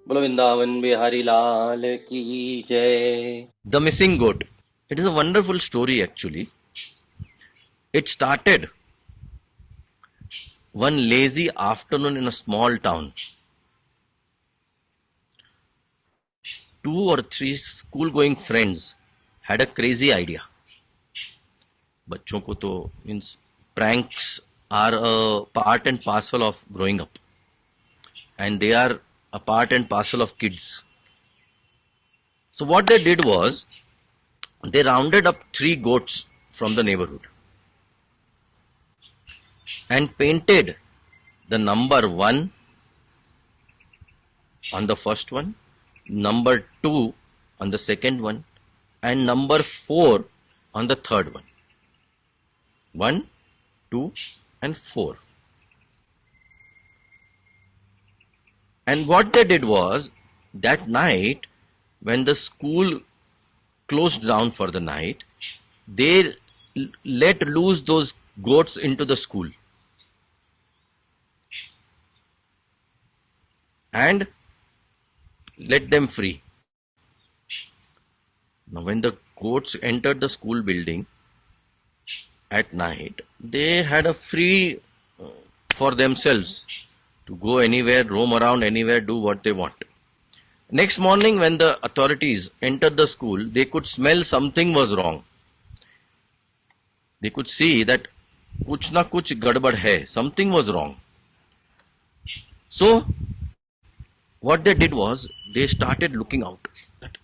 बोलो वृंदावन बिहारी लाल की जय। The missing goat. It is a wonderful story actually. It started one lazy afternoon in a small town. Two or three school going friends had a crazy idea. बच्चों को तो means pranks are a part and parcel of growing up, and they are a part and parcel of kids. So what they did was they rounded up 3 goats from the neighborhood and painted the number 1 on the first one, number 2 on the second one, and number 4 on the third one. 1, 2, and 4. And what they did was, that night, when the school closed down for the night, they let loose those goats into the school. And let them free. Now when the goats entered the school building at night, they had a free for themselves to go anywhere, roam around anywhere, do what they want. Next morning when the authorities entered the school, they could smell something was wrong. They could see that kuch na kuch gadbad hai, something was wrong. So what they did was they started looking out. That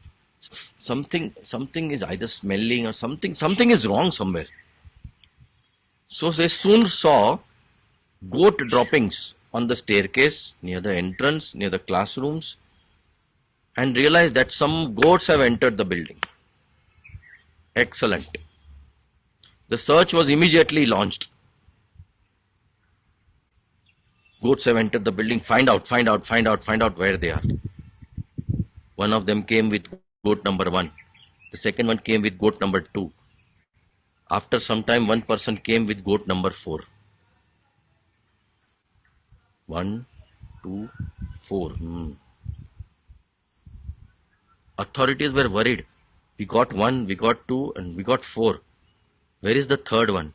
something is either smelling or something is wrong somewhere. So they soon saw goat droppings on the staircase, near the entrance, near the classrooms, and realized that some goats have entered the building. Excellent. The search was immediately launched. Goats have entered the building. Find out where they are. One of them came with goat number 1. The second one came with goat number 2. After some time, one person came with goat number 4. 1, 2, 4. Authorities were worried. We got 1, we got 2, and we got 4. Where is the third one?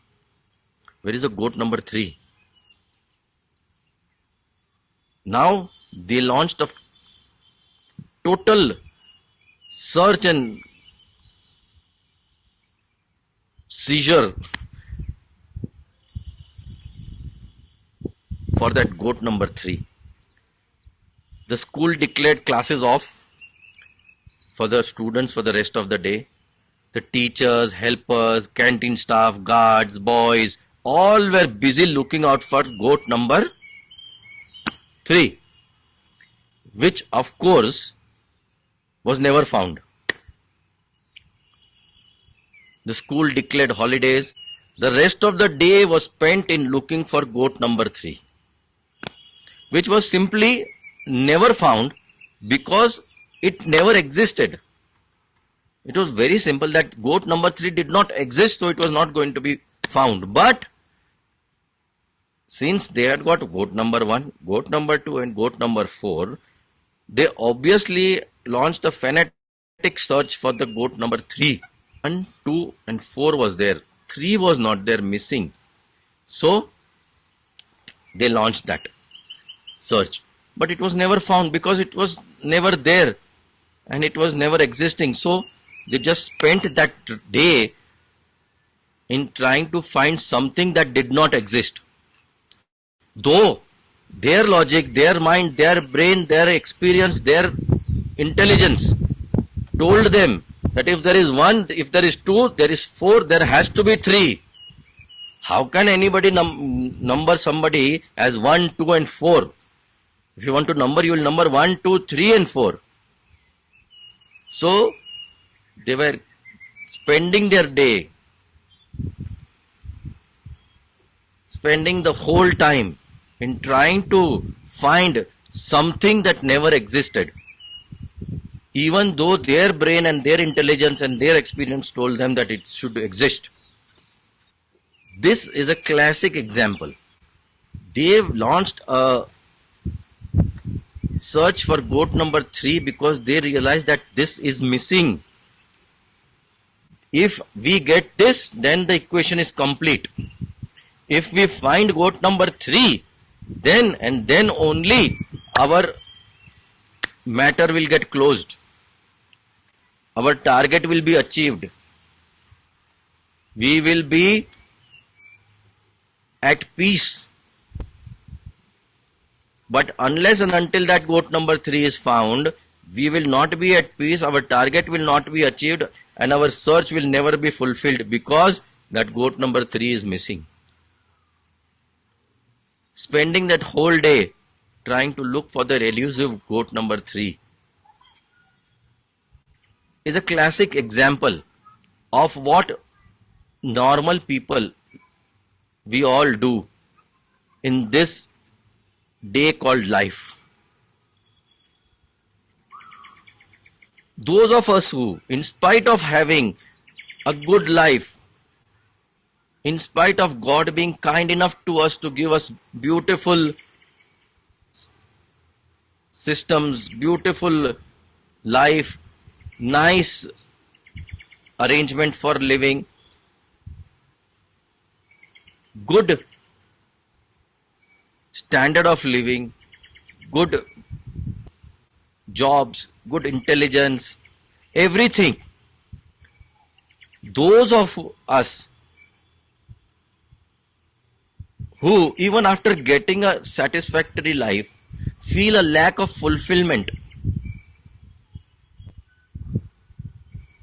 Where is the goat number 3? Now they launched a total search and seizure for that goat number 3. The school declared classes off for the students for the rest of the day. The teachers, helpers, canteen staff, guards, boys, all were busy looking out for goat number 3, which of course was never found. The school declared holidays. The rest of the day was spent in looking for goat number 3, which was simply never found because it never existed. It was very simple that goat number 3 did not exist, so it was not going to be found. But since they had got goat number 1, goat number 2, and goat number 4, they obviously launched a fanatic search for the goat number 3. 1, 2, and 4 was there. 3 was not there, missing. So they launched that search. But it was never found because it was never there and it was never existing. So they just spent that day in trying to find something that did not exist. Though their logic, their mind, their brain, their experience, their intelligence told them that if there is 1, if there is 2, there is 4, there has to be 3. How can anybody number somebody as 1, 2, and 4? If you want to number, you will number 1, 2, 3, and 4. So they were spending their day, spending the whole time in trying to find something that never existed, even though their brain and their intelligence and their experience told them that it should exist. This is a classic example. They launched a search for goat number 3 because they realize that this is missing. If we get this, then the equation is complete. If we find goat number 3, then and then only our matter will get closed. Our target will be achieved. We will be at peace. But unless and until that goat number 3 is found, we will not be at peace, our target will not be achieved, and our search will never be fulfilled because that goat number 3 is missing. Spending that whole day trying to look for the elusive goat number 3 is a classic example of what normal people we all do in this day called life. Those of us who, in spite of having a good life, in spite of God being kind enough to us to give us beautiful systems, beautiful life, nice arrangement for living, good standard of living, good jobs, good intelligence, everything. Those of us who, even after getting a satisfactory life, feel a lack of fulfillment,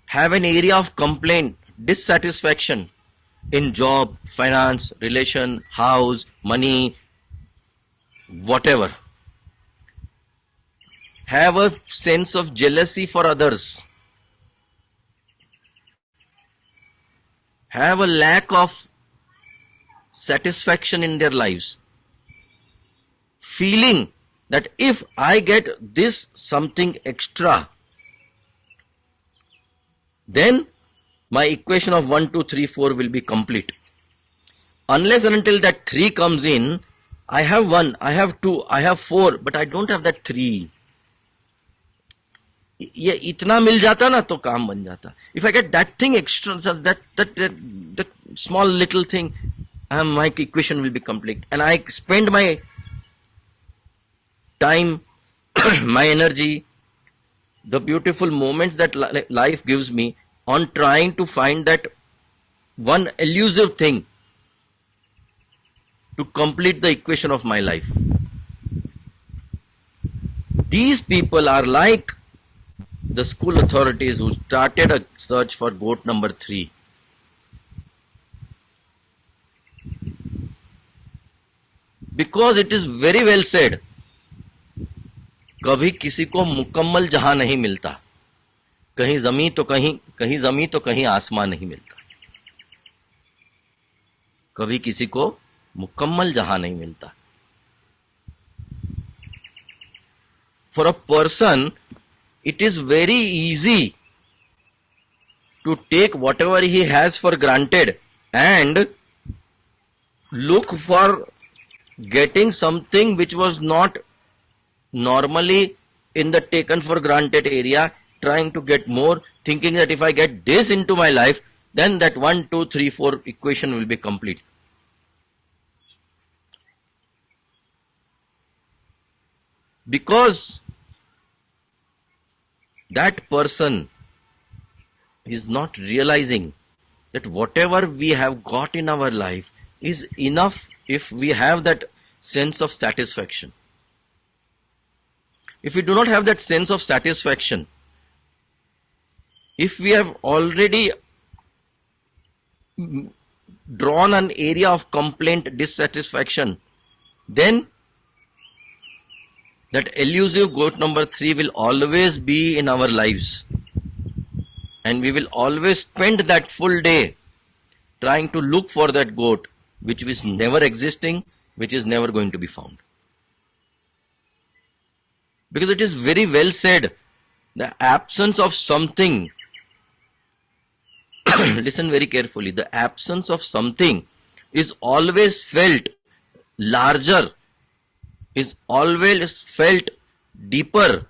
have an area of complaint, dissatisfaction in job, finance, relation, house, money, whatever, have a sense of jealousy for others, have a lack of satisfaction in their lives, feeling that if I get this something extra, then my equation of 1, 2, 3, 4 will be complete. Unless and until that 3 comes in, I have 1, I have 2, I have 4, but I don't have that 3. ये इतना मिल जाता ना तो काम बन जाता. If I get that thing extra, that small little thing, my equation will be complete. And I spend my time, my energy, the beautiful moments that life gives me on trying to find that one elusive thing to complete the equation of my life. These people are like the school authorities who started a search for goat number 3. Because it is very well said, कभी किसी को मुकम्मल जहां नहीं मिलता, कहीं जमीन तो कहीं आसमान नहीं मिलता. कभी किसी को मुकम्मल जहां नहीं मिलता. For a person, it is very easy to take whatever he has for granted and look for getting something which was not normally in the taken for granted area, trying to get more, thinking that if I get this into my life, then that 1, 2, 3, 4 equation will be complete. Because that person is not realizing that whatever we have got in our life is enough if we have that sense of satisfaction. If we do not have that sense of satisfaction, if we have already drawn an area of complaint, dissatisfaction, then that elusive goat number 3 will always be in our lives. And we will always spend that full day trying to look for that goat, which is never existing, which is never going to be found. Because it is very well said, the absence of something, listen very carefully, the absence of something is always felt larger, is always felt deeper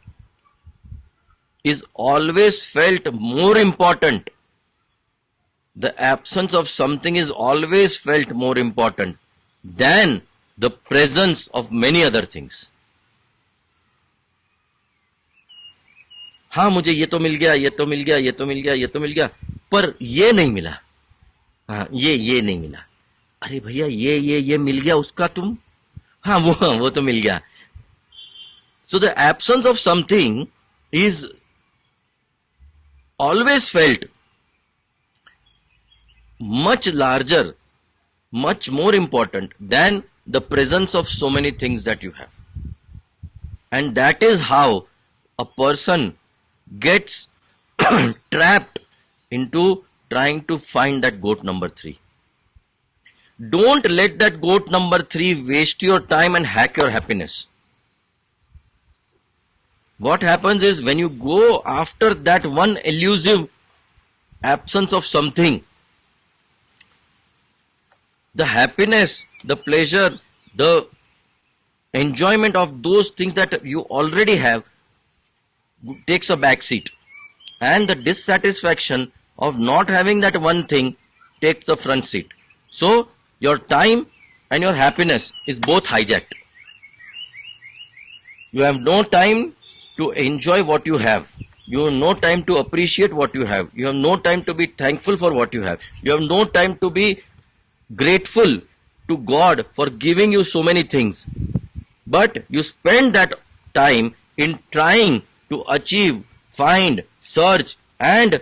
is always felt more important. The absence of something is always felt more important than the presence of many other things. हाँ, मुझे ये तो मिल गया, ये तो मिल गया, ये तो मिल गया, ये तो मिल गया, पर ये नहीं मिला. हाँ, ये नहीं मिला. अरे भैया, ये मिल गया उसका तुम. हाँ, वो तो मिल गया. So the absence of something is always felt much larger, much more important than the presence of so many things that you have. And that is how a person gets trapped into trying to find that goat number 3. Don't let that goat number 3 waste your time and hack your happiness. What happens is, when you go after that one elusive absence of something, the happiness, the pleasure, the enjoyment of those things that you already have takes a back seat, and the dissatisfaction of not having that one thing takes the front seat. So your time and your happiness is both hijacked. You have no time to enjoy what you have. You have no time to appreciate what you have. You have no time to be thankful for what you have. You have no time to be grateful to God for giving you so many things. But you spend that time in trying to achieve, find, search and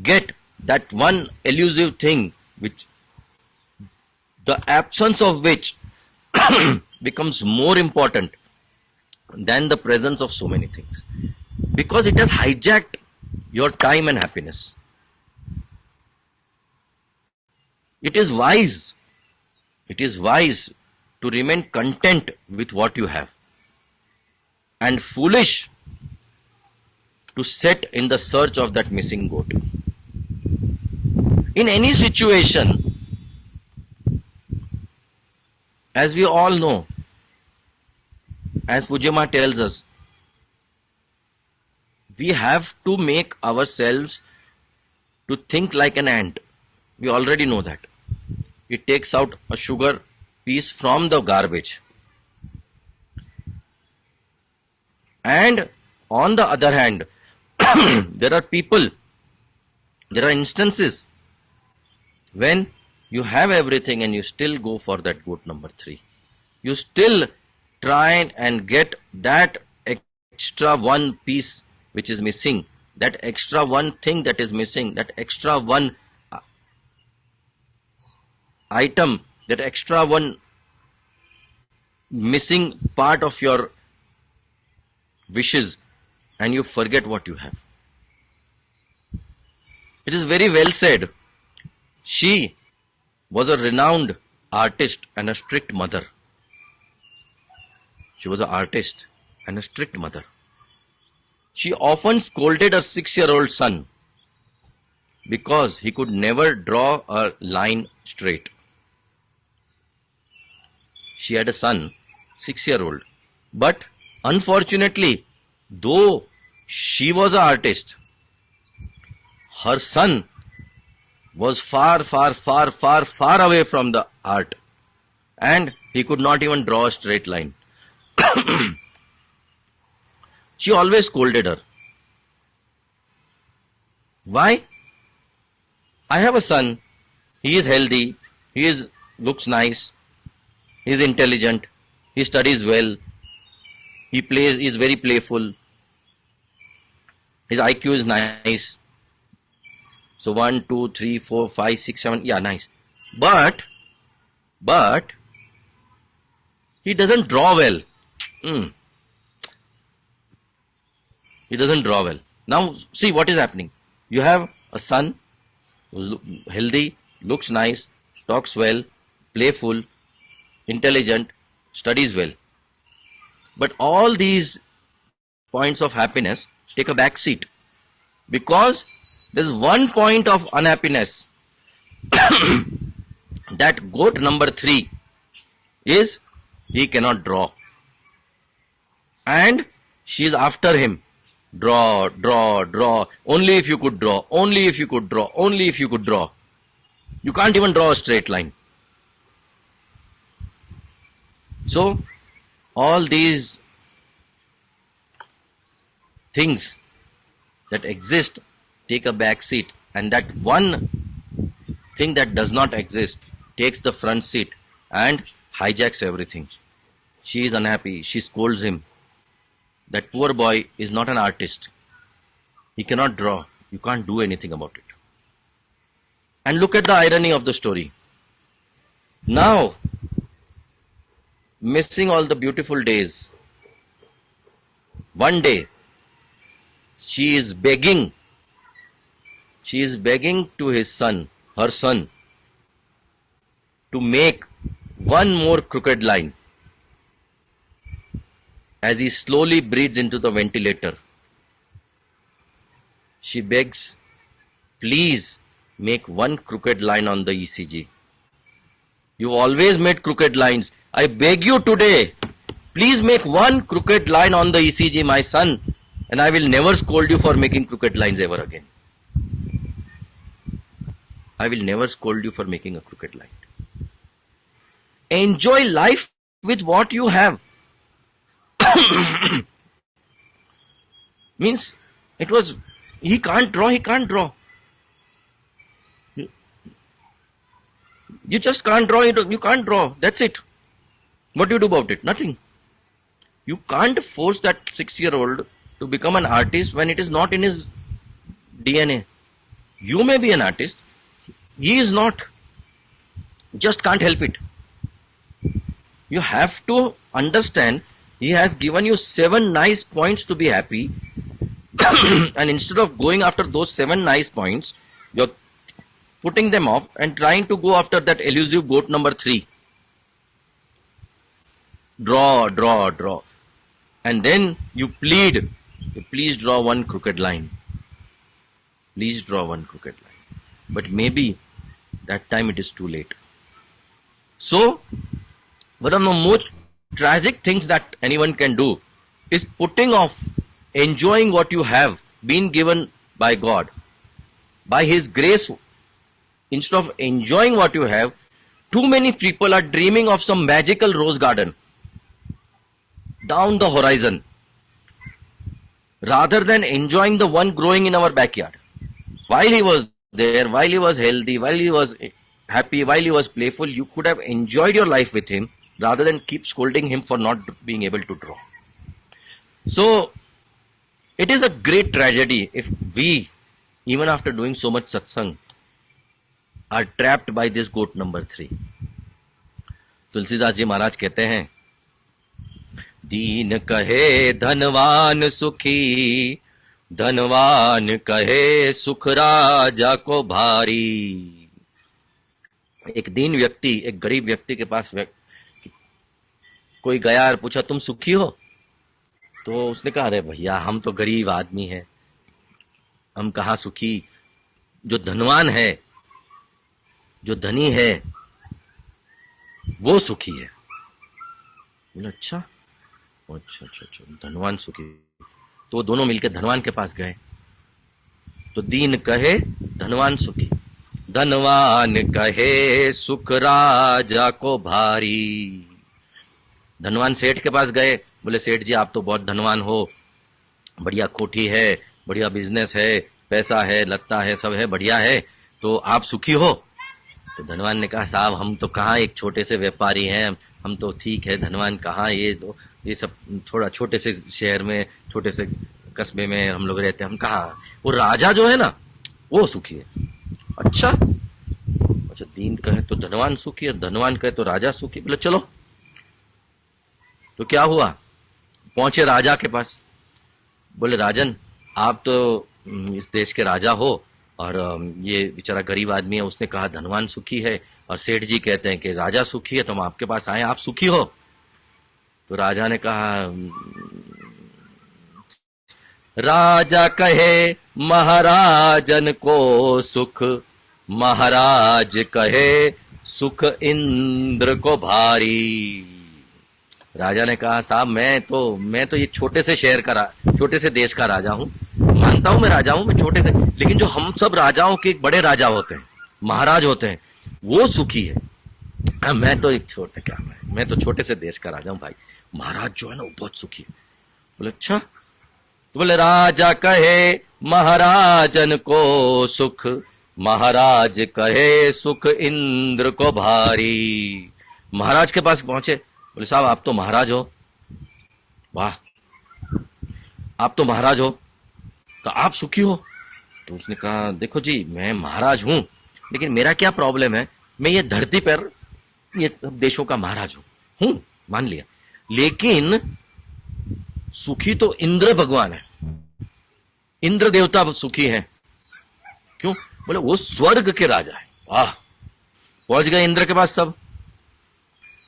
get that one elusive thing, which the absence of which becomes more important than the presence of so many things, because it has hijacked your time and happiness. It is wise to remain content with what you have, and foolish to set in the search of that missing goat. In any situation, as we all know, as Pujama tells us, we have to make ourselves to think like an ant. We already know that. It takes out a sugar piece from the garbage. And on the other hand, there are instances when you have everything and you still go for that goat number 3. You still try and get that extra one piece which is missing, that extra one thing that is missing, that extra one item, that extra one missing part of your wishes, and you forget what you have. It is very well said. She was a renowned artist and a strict mother. She was an artist and a strict mother. She often scolded her 6-year-old son because he could never draw a line straight. She had a son, 6-year-old, but unfortunately, though she was an artist, her son was far away from the art, and he could not even draw a straight line. She always scolded her. Why? I have a son. He is healthy. He looks nice. He is intelligent. He studies well. He is very playful. His IQ is nice. So 1, 2, 3, 4, 5, 6, 7. Yeah, nice. But he doesn't draw well. He doesn't draw well. Now see what is happening. You have a son who's healthy, looks nice, talks well, playful, intelligent, studies well. But all these points of happiness take a back seat, because there's one point of unhappiness. That goat number 3 is he cannot draw. and she is after him. Draw, draw, draw. Only if you could draw. Only if you could draw. Only if you could draw. You can't even draw a straight line. So, all these things that exist take a back seat, and that one thing that does not exist takes the front seat and hijacks everything. She is unhappy. She scolds him. That poor boy is not an artist. He cannot draw. You can't do anything about it. And look at the irony of the story. Now, missing all the beautiful days, one day, she is begging to his son, her son, to make one more crooked line. As he slowly breathes into the ventilator, she begs, please make one crooked line on the ECG. You've always made crooked lines. I beg you today, please make one crooked line on the ECG, my son, and I will never scold you for making crooked lines ever again. I will never scold you for making a crooked line. Enjoy life with what you have. Means it was, he can't draw. You just can't draw, you can't draw, that's it. What do you do about it? Nothing. You can't force that 6-year-old to become an artist when it is not in his DNA. You may be an artist, he is not. Just can't help it. You have to understand, he has given you 7 nice points to be happy, and instead of going after those 7 nice points, you're putting them off and trying to go after that elusive goat number 3. Draw, draw, draw. And then you plead, please draw one crooked line. Please draw one crooked line. But maybe that time it is too late. So, one of the most tragic things that anyone can do is putting off enjoying what you have been given by God. By His grace, instead of enjoying what you have, too many people are dreaming of some magical rose garden down the horizon, rather than enjoying the one growing in our backyard. While he was there, while he was healthy, while he was happy, while he was playful, you could have enjoyed your life with him rather than keep scolding him for not being able to draw. So, it is a great tragedy if we, even after doing so much satsang, are trapped by this goat number 3. Tulsidas ji महाराज कहते हैं, दीन कहे धनवान सुखी, धनवान कहे सुख राजा को भारी. एक दीन व्यक्ति, एक गरीब व्यक्ति के पास कोई गया और पूछा, तुम सुखी हो? तो उसने कहा, अरे भैया हम तो गरीब आदमी हैं, हम कहाँ सुखी. जो धनवान है, जो धनी है, वो सुखी है. बोला अच्छा, धनवान सुखी. तो दोनों मिलकर धनवान के पास गए. तो दीन कहे धनवान सुखी, धनवान कहे सुख राजा को भारी. धनवान सेठ के पास गए. बोले सेठ जी आप तो बहुत धनवान हो, बढ़िया कोठी है, बढ़िया बिजनेस है, पैसा है, लगता है, सब है, बढ़िया है, तो आप सुखी हो? तो धनवान ने कहा, साहब हम तो कहाँ, एक छोटे से व्यापारी हैं, हम तो ठीक है, धनवान कहाँ, ये सब थोड़ा छोटे से शहर में, छोटे से कस्बे में हम लोग रहते हैं, हम कहाँ. वो राजा जो है ना, वो सुखी है. अच्छा, दीन कहे तो धनवान सुखी है, धनवान कहे तो राजा सुखी. बोले चलो. तो क्या हुआ, पहुंचे राजा के पास. बोले राजन, आप तो इस देश के राजा हो, और ये बेचारा गरीब आदमी है, उसने कहा धनवान सुखी है, और सेठ जी कहते हैं कि राजा सुखी है, तो हम आपके पास आए, आप सुखी हो? तो राजा ने कहा, राजा कहे महाराजन को सुख, महाराज कहे सुख इंद्र को भारी. राजा ने कहा साहब मैं तो ये छोटे से शहर का छोटे से देश का राजा हूं, मानता हूं मैं राजा हूं, मैं छोटे से, लेकिन जो हम सब राजाओं के एक बड़े राजा होते हैं, महाराज होते हैं, वो सुखी है। मैं तो एक छोटे क्या मैं तो छोटे से देश का राजा हूं भाई, महाराज जो है ना वो बहुत सुखी है। बोले अच्छा, तो बोले राजा कहे महाराजन को सुख, महाराज कहे सुख इंद्र को भारी। महाराज के पास पहुंचे, बोले साहब आप तो महाराज हो, वाह आप तो महाराज हो, तो आप सुखी हो? तो उसने कहा देखो जी मैं महाराज हूं, लेकिन मेरा क्या प्रॉब्लम है, मैं ये धरती पर ये देशों का महाराज हूं, मान लिया, लेकिन सुखी तो इंद्र भगवान है, इंद्र देवता सुखी है। क्यों? बोले वो स्वर्ग के राजा है। वाह, पहुंच गए इंद्र के पास सब।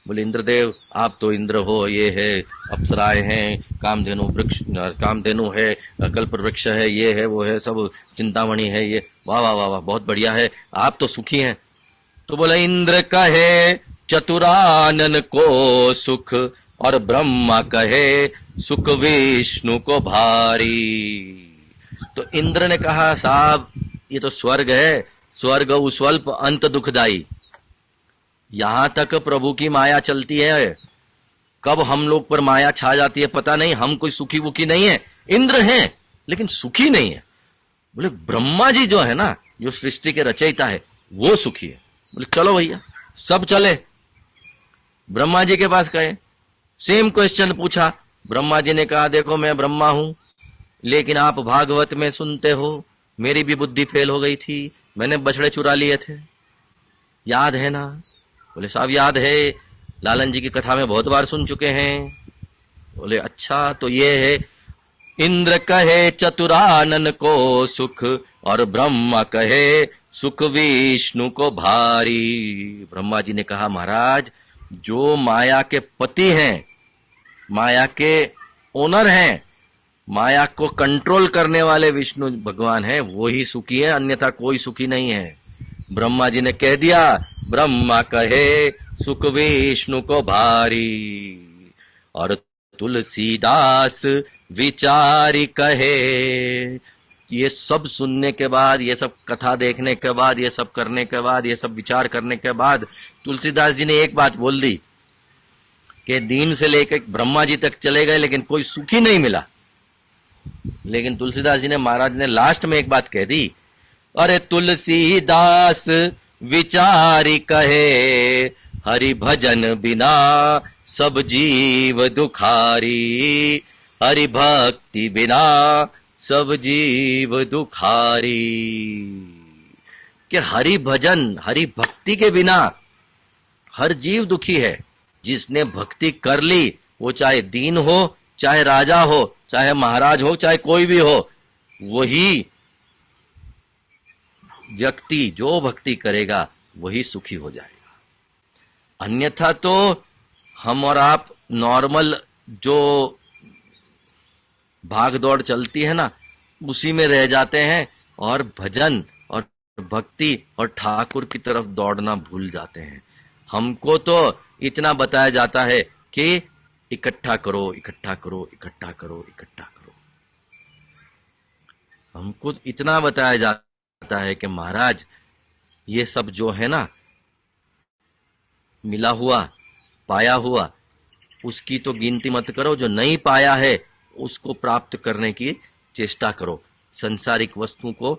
बोले इंद्रदेव आप तो इंद्र हो, ये है अप्सराएं हैं, कामधेनु वृक्ष, कामधेनु है, कल्प वृक्ष है, ये है वो है, सब चिंतामणि है, ये वाह वाह वाह वाह बहुत बढ़िया है, आप तो सुखी हैं। तो बोले इंद्र कहे चतुरानन को सुख, और ब्रह्मा कहे सुख विष्णु को भारी। तो इंद्र ने कहा साहब ये तो स्वर्ग है, स्वर्ग स्वल्प अंत दुखदाई, यहां तक प्रभु की माया चलती है, कब हम लोग पर माया छा जाती है पता नहीं, हम कोई सुखी वुखी नहीं है, इंद्र हैं लेकिन सुखी नहीं है। बोले ब्रह्मा जी जो है ना, जो सृष्टि के रचयिता है, वो सुखी है। बोले चलो भैया, सब चले, ब्रह्मा जी के पास गए, सेम क्वेश्चन पूछा। ब्रह्मा जी ने कहा देखो मैं ब्रह्मा हूं, लेकिन आप भागवत में सुनते हो मेरी भी बुद्धि फेल हो गई थी, मैंने बछड़े चुरा लिए थे, याद है ना? बोले साहब याद है, लालन जी की कथा में बहुत बार सुन चुके हैं। बोले अच्छा, तो ये है इंद्र कहे चतुरानन को सुख, और ब्रह्मा कहे सुख विष्णु को भारी। ब्रह्मा जी ने कहा महाराज जो माया के पति हैं, माया के ओनर हैं, माया को कंट्रोल करने वाले विष्णु भगवान हैं, वो ही सुखी है, अन्यथा कोई सुखी नहीं है। ब्रह्मा जी ने कह दिया ब्रह्मा कहे सुख विष्णु को भारी, और तुलसीदास विचारी कहे। ये सब सुनने के बाद, ये सब कथा देखने के बाद, ये सब करने के बाद, ये सब विचार करने के बाद तुलसीदास जी ने एक बात बोल दी कि दिन से लेकर ब्रह्मा जी तक चले गए लेकिन कोई सुखी नहीं मिला। लेकिन तुलसीदास जी ने, महाराज ने लास्ट में एक बात कह दी, अरे तुलसीदास विचारी कहे, हरि भजन बिना सब जीव दुखारी, हरि भक्ति बिना सब जीव दुखारी। कि हरि भजन, हरि भक्ति के बिना हर जीव दुखी है। जिसने भक्ति कर ली, वो चाहे दीन हो, चाहे राजा हो, चाहे महाराज हो, चाहे कोई भी हो, वही व्यक्ति जो भक्ति करेगा वही सुखी हो जाएगा। अन्यथा तो हम और आप नॉर्मल जो भाग दौड़ चलती है ना, उसी में रह जाते हैं, और भजन और भक्ति और ठाकुर की तरफ दौड़ना भूल जाते हैं। हमको तो इतना बताया जाता है कि इकट्ठा करो, इकट्ठा करो, इकट्ठा करो, इकट्ठा करो। हमको इतना बताया जाता है कि महाराज ये सब जो है ना, मिला हुआ, पाया हुआ, उसकी तो गिनती मत करो, जो नहीं पाया है उसको प्राप्त करने की चेष्टा करो। संसारिक वस्तु को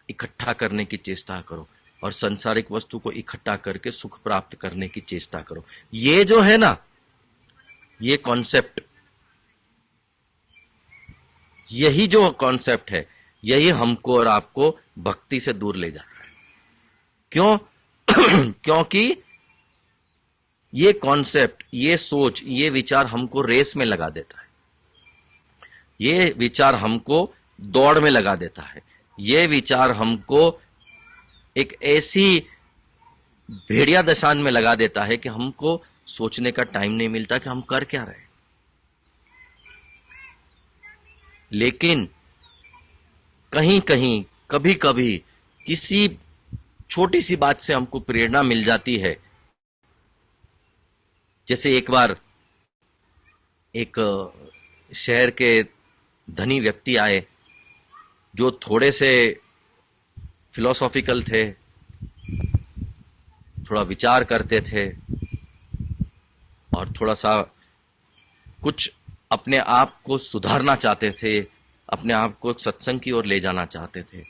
इकट्ठा करने की चेष्टा करो, और संसारिक वस्तु को इकट्ठा करके सुख प्राप्त करने की चेष्टा करो। ये जो है ना, ये कॉन्सेप्ट, यही जो कॉन्सेप्ट है, यही हमको और आपको भक्ति से दूर ले जाता है। क्यों? क्योंकि ये कॉन्सेप्ट, ये सोच, ये विचार हमको रेस में लगा देता है, ये विचार हमको दौड़ में लगा देता है, ये विचार हमको एक ऐसी भेड़िया दशान में लगा देता है कि हमको सोचने का टाइम नहीं मिलता कि हम कर क्या रहे। लेकिन कहीं कहीं, कभी कभी किसी छोटी सी बात से हमको प्रेरणा मिल जाती है। जैसे एक बार एक शहर के धनी व्यक्ति आए जो थोड़े से फिलोसॉफिकल थे, थोड़ा विचार करते थे और थोड़ा सा कुछ अपने आप को सुधारना चाहते थे, अपने आप को सत्संग की ओर ले जाना चाहते थे।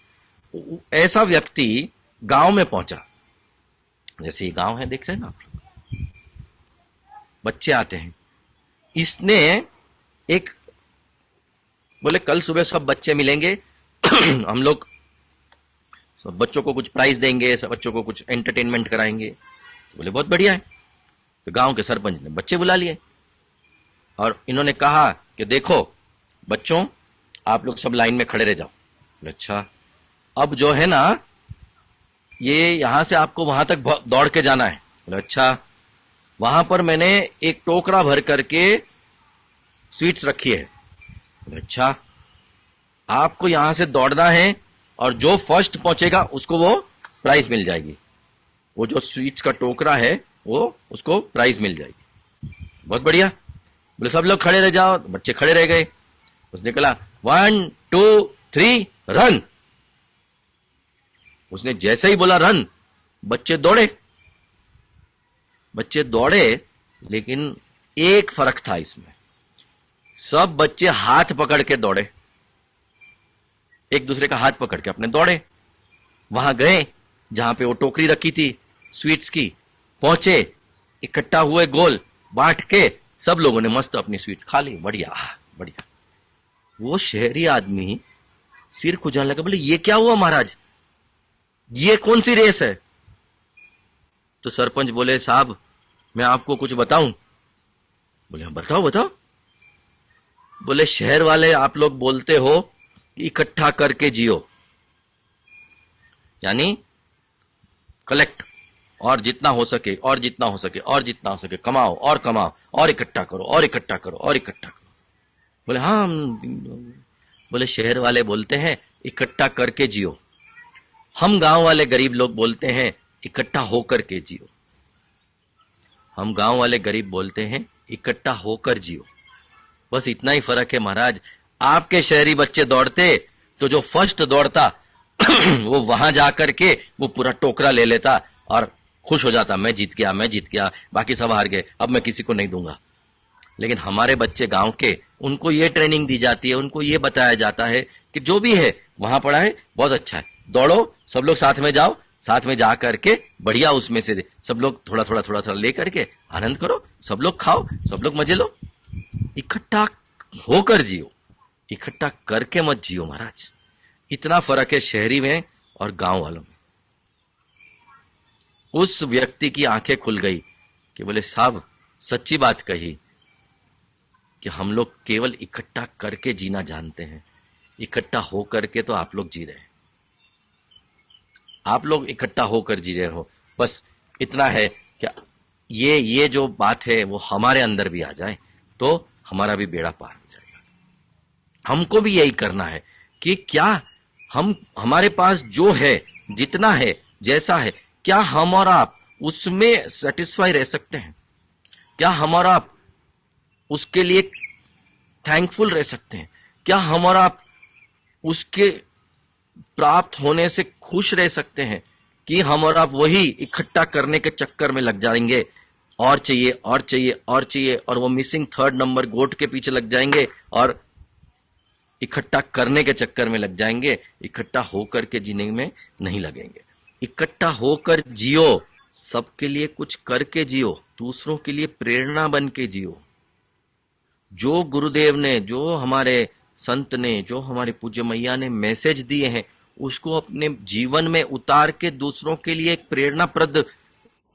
ऐसा व्यक्ति गांव में पहुंचा। जैसे ये गांव है, देख रहे हैं ना आप लोग, बच्चे आते हैं। इसने एक बोले कल सुबह सब बच्चे मिलेंगे हम लोग सब बच्चों को कुछ प्राइज देंगे, सब बच्चों को कुछ एंटरटेनमेंट कराएंगे। तो बोले बहुत बढ़िया है। तो गांव के सरपंच ने बच्चे बुला लिए और इन्होंने कहा कि देखो बच्चों, आप लोग सब लाइन में खड़े रह जाओ। बोले अच्छा, अब जो है ना ये यहां से आपको वहां तक दौड़ के जाना है। बोले अच्छा, वहां पर मैंने एक टोकरा भर करके स्वीट्स रखी है। बोले अच्छा, आपको यहां से दौड़ना है और जो फर्स्ट पहुंचेगा उसको वो प्राइज मिल जाएगी। वो जो स्वीट्स का टोकरा है वो उसको प्राइज मिल जाएगी। बहुत बढ़िया। बोले सब लोग खड़े रह जाओ। बच्चे खड़े रह गए। उसने कहा 1 2 3 रन। उसने जैसे ही बोला रन, बच्चे दौड़े। बच्चे दौड़े, लेकिन एक फर्क था इसमें। सब बच्चे हाथ पकड़ के दौड़े, एक दूसरे का हाथ पकड़ के अपने दौड़े। वहां गए जहां पे वो टोकरी रखी थी स्वीट्स की, पहुंचे, इकट्ठा हुए, गोल बांट के सब लोगों ने मस्त अपनी स्वीट्स खा ली। बढ़िया बढ़िया। वो शहरी आदमी सिर खुजाने लगा, बोले ये क्या हुआ महाराज, ये कौन सी रेस है? तो सरपंच बोले साहब मैं आपको कुछ बताऊं? बोले हाँ बताओ बताओ। बोले शहर वाले आप लोग बोलते हो कि इकट्ठा करके जियो, यानी कलेक्ट, और जितना हो सके और जितना हो सके और जितना हो सके कमाओ और इकट्ठा करो और इकट्ठा करो और इकट्ठा करो। बोले हाँ। बोले शहर वाले बोलते हैं इकट्ठा करके जियो, हम गांव वाले गरीब लोग बोलते हैं इकट्ठा होकर के जियो। हम गांव वाले गरीब बोलते हैं इकट्ठा होकर जियो। बस इतना ही फर्क है महाराज। आपके शहरी बच्चे दौड़ते तो जो फर्स्ट दौड़ता वो वहां जाकर के वो पूरा टोकरा ले लेता और खुश हो जाता, मैं जीत गया मैं जीत गया, बाकी सब हार गए, अब मैं किसी को नहीं दूंगा। लेकिन हमारे बच्चे गांव के, उनको ये ट्रेनिंग दी जाती है, उनको ये बताया जाता है कि जो भी है वहां पड़ा है बहुत अच्छा है, दौड़ो, सब लोग साथ में जाओ, साथ में जा करके बढ़िया उसमें से सब लोग थोड़ा थोड़ा थोड़ा थोड़ा ले करके आनंद करो, सब लोग खाओ, सब लोग मजे लो। इकट्ठा होकर जियो, इकट्ठा करके मत जियो महाराज। इतना फर्क है शहरी में और गांव वालों में। उस व्यक्ति की आंखें खुल गई कि बोले साहब सच्ची बात कही कि हम लोग केवल इकट्ठा करके जीना जानते हैं, इकट्ठा होकर के तो आप लोग जी रहे हैं। आप लोग इकट्ठा होकर जी रहे हो। बस इतना है कि ये जो बात है वो हमारे अंदर भी आ जाए तो हमारा भी बेड़ा पार हो जाएगा। हमको भी यही करना है कि क्या हम, हमारे पास जो है, जितना है, जैसा है, क्या हम और आप उसमें सेटिस्फाई रह सकते हैं? क्या हम और आप उसके लिए थैंकफुल रह सकते हैं? क्या हम और आप उसके प्राप्त होने से खुश रह सकते हैं? कि हम और आप वही इकट्ठा करने के चक्कर में लग जाएंगे, और चाहिए और चाहिए और चाहिए, और वो मिसिंग थर्ड नंबर गोट के पीछे लग जाएंगे और इकट्ठा करने के चक्कर में लग जाएंगे, इकट्ठा होकर के जीने में नहीं लगेंगे। इकट्ठा होकर जियो, सबके लिए कुछ करके जियो, दूसरों के लिए प्रेरणा बन के जियो। जो गुरुदेव ने, जो हमारे संत ने, जो हमारे पूज्य मैया ने मैसेज दिए हैं उसको अपने जीवन में उतार के दूसरों के लिए एक प्रेरणाप्रद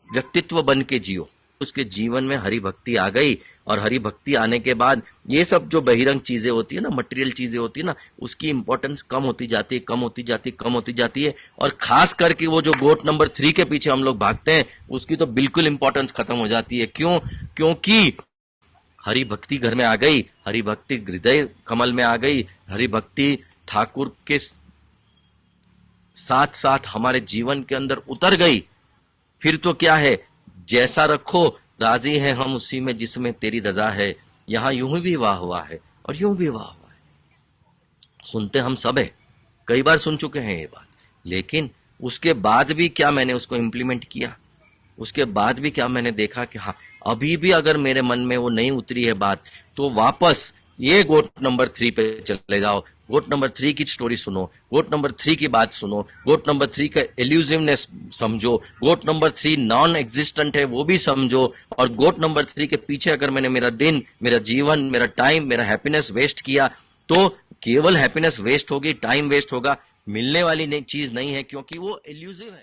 व्यक्तित्व बन के जियो। उसके जीवन में हरि भक्ति आ गई, और हरि भक्ति आने के बाद ये सब जो बहिरंग चीजें होती है ना, मटेरियल चीजें होती है ना, उसकी इंपॉर्टेंस कम होती जाती है, कम होती जाती है, कम होती जाती है। और खास करके वो जो गोट नंबर 3 के पीछे हम लोग भागते हैं उसकी तो बिल्कुल इंपॉर्टेंस खत्म हो जाती है। क्यों? क्योंकि हरि भक्ति घर में आ गई, हरि भक्ति हृदय कमल में आ गई, हरि भक्ति ठाकुर के साथ साथ हमारे जीवन के अंदर उतर गई। फिर तो क्या है, जैसा रखो राजी है हम उसी में जिसमें तेरी रजा है, यहां यूं भी वाह हुआ है और यूं भी वाह हुआ है। सुनते हम सब है, कई बार सुन चुके हैं ये बात, लेकिन उसके बाद भी क्या मैंने उसको इम्प्लीमेंट किया? उसके बाद भी क्या मैंने देखा कि हाँ, अभी भी अगर मेरे मन में वो नहीं उतरी है बात, तो वापस ये गोट नंबर 3 पे चले जाओ, गोट नंबर 3 की स्टोरी सुनो, गोट नंबर 3 की बात सुनो, गोट नंबर 3 का एल्यूसिवनेस समझो, गोट नंबर 3 नॉन एग्जिस्टेंट है वो भी समझो, और गोट नंबर 3 के पीछे अगर मैंने मेरा दिन, मेरा जीवन, मेरा टाइम, मेरा हैप्पीनेस वेस्ट किया, तो केवल हैप्पीनेस वेस्ट होगी, टाइम वेस्ट होगा, मिलने वाली चीज नहीं है, क्योंकि वो एल्यूसिव है।